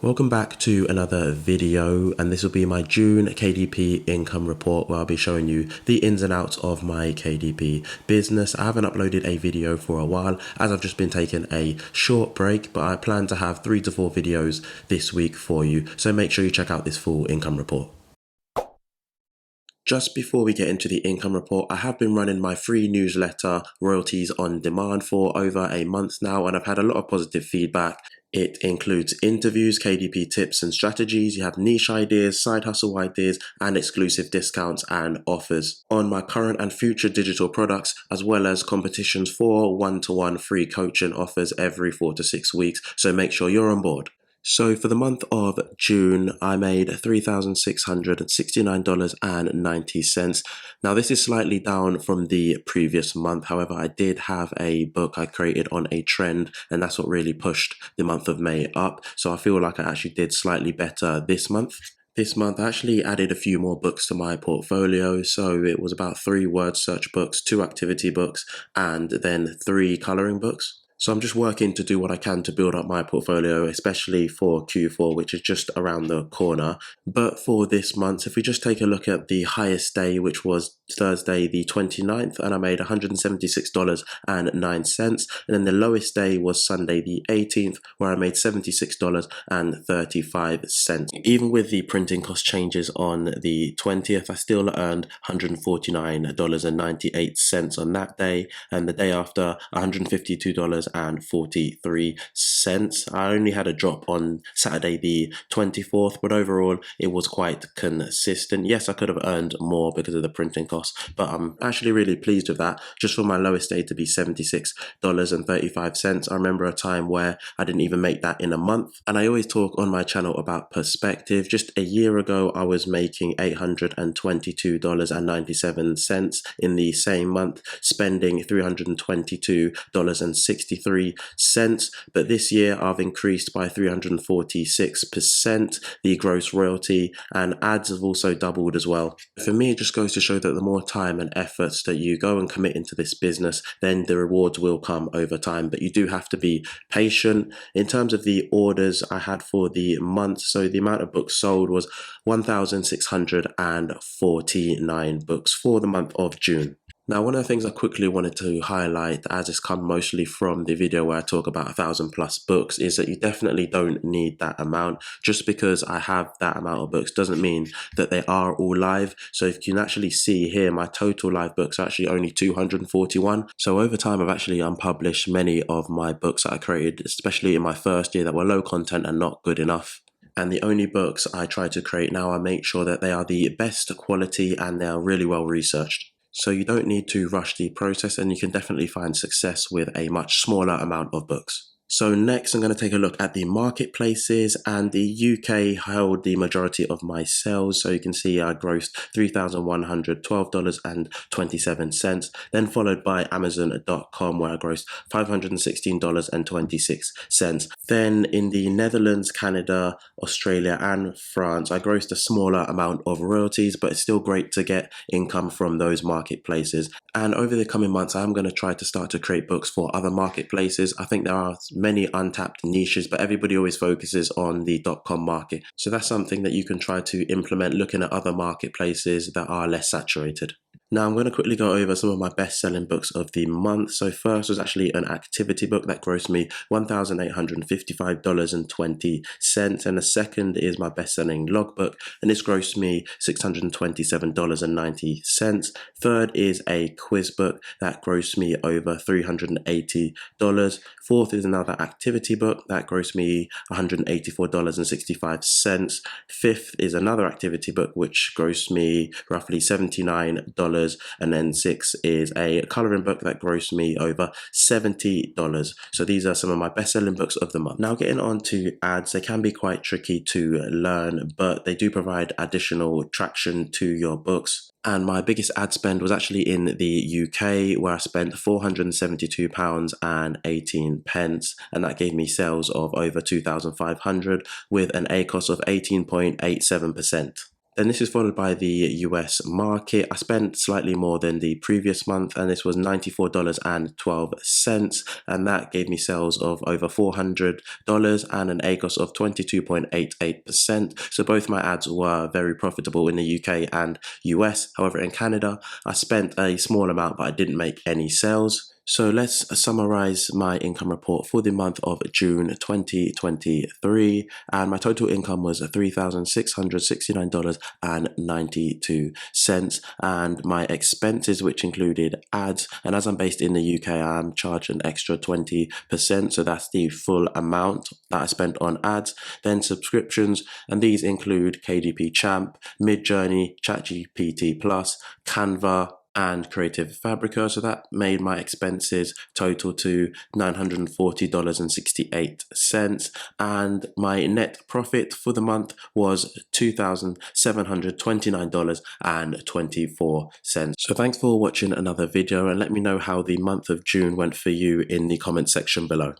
Welcome back to another video, and this will be my June KDP income report where I'll be showing you the ins and outs of my KDP business. I haven't uploaded a video for a while as I've just been taking a short break, but I plan to have 3 to 4 videos this week for you, so make sure you check out this full income report. Just before we get into the income report, I have been running my free newsletter, Royalties on Demand, for over a month now, and I've had a lot of positive feedback. It includes interviews, KDP tips and strategies. You have niche ideas, side hustle ideas, and exclusive discounts and offers on my current and future digital products, as well as competitions for one-to-one free coaching offers every 4 to 6 weeks. So make sure you're on board. So for the month of June, I made $3,669.90. Now this is slightly down from the previous month. However, I did have a book I created on a trend, and that's what really pushed the month of May up. So I feel like I actually did slightly better this month. This month, I actually added a few more books to my portfolio. So it was about 3 word search books, 2 activity books, and then 3 coloring books. So I'm just working to do what I can to build up my portfolio, especially for Q4, which is just around the corner. But for this month, if we just take a look at the highest day, which was Thursday the 29th, and I made $176.09. And then the lowest day was Sunday the 18th, where I made $76.35. Even with the printing cost changes on the 20th, I still earned $149.98 on that day, and the day after $152.43. I only had a drop on Saturday the 24th, but overall it was quite consistent. Yes, I could have earned more because of the printing costs, but I'm actually really pleased with that. Just for my lowest day to be $76.35. I remember a time where I didn't even make that in a month. And I always talk on my channel about perspective. Just a year ago, I was making $822.97 in the same month, spending $322.63. But this year I've increased by 346% the gross royalty, and ads have also doubled as well. For me, it just goes to show that the more time and efforts that you go and commit into this business, then the rewards will come over time, but you do have to be patient. In terms of the orders I had for the month, so the amount of books sold was 1,649 books for the month of June. Now, one of the things I quickly wanted to highlight, as it's come mostly from the video where I talk about 1,000+ books, is that you definitely don't need that amount. Just because I have that amount of books doesn't mean that they are all live. So if you can actually see here, my total live books are actually only 241. So over time, I've actually unpublished many of my books that I created, especially in my first year, that were low content and not good enough. And the only books I try to create now, I make sure that they are the best quality and they are really well researched. So you don't need to rush the process, and you can definitely find success with a much smaller amount of books. So next, I'm going to take a look at the marketplaces, and the UK held the majority of my sales. So you can see I grossed $3,112.27, then followed by Amazon.com, where I grossed $516.26. Then in the Netherlands, Canada, Australia, and France, I grossed a smaller amount of royalties, but it's still great to get income from those marketplaces. And over the coming months, I'm going to try to start to create books for other marketplaces. I think there are many untapped niches, but everybody always focuses on the .com market. So that's something that you can try to implement, looking at other marketplaces that are less saturated. Now I'm going to quickly go over some of my best-selling books of the month. So first was actually an activity book that grossed me $1,855.20, and the second is my best-selling logbook, and this grossed me $627.90. Third is a quiz book that grossed me over $380. Fourth is another activity book that grossed me $184.65. Fifth is another activity book which grossed me roughly $79. And then 6 is a coloring book that grossed me over $70. So these are some of my best-selling books of the month. Now getting on to ads, they can be quite tricky to learn, but they do provide additional traction to your books. And my biggest ad spend was actually in the UK, where I spent £472.18, and that gave me sales of over 2,500 with an ACOS of 18.87%. Then this is followed by the US market. I spent slightly more than the previous month, and this was $94.12, and that gave me sales of over $400 and an AGOS of 22.88%. So both my ads were very profitable in the UK and US. However, in Canada, I spent a small amount, but I didn't make any sales. So let's summarize my income report for the month of June 2023, and my total income was $3,669.92, and my expenses, which included ads, and as I'm based in the UK, I'm charged an extra 20%, so that's the full amount that I spent on ads. Then subscriptions, and these include KDP Champ, Midjourney, ChatGPT Plus, Canva, and Creative Fabrica. So that made my expenses total to $940.68, and my net profit for the month was $2,729.24. So thanks for watching another video, and let me know how the month of June went for you in the comment section below.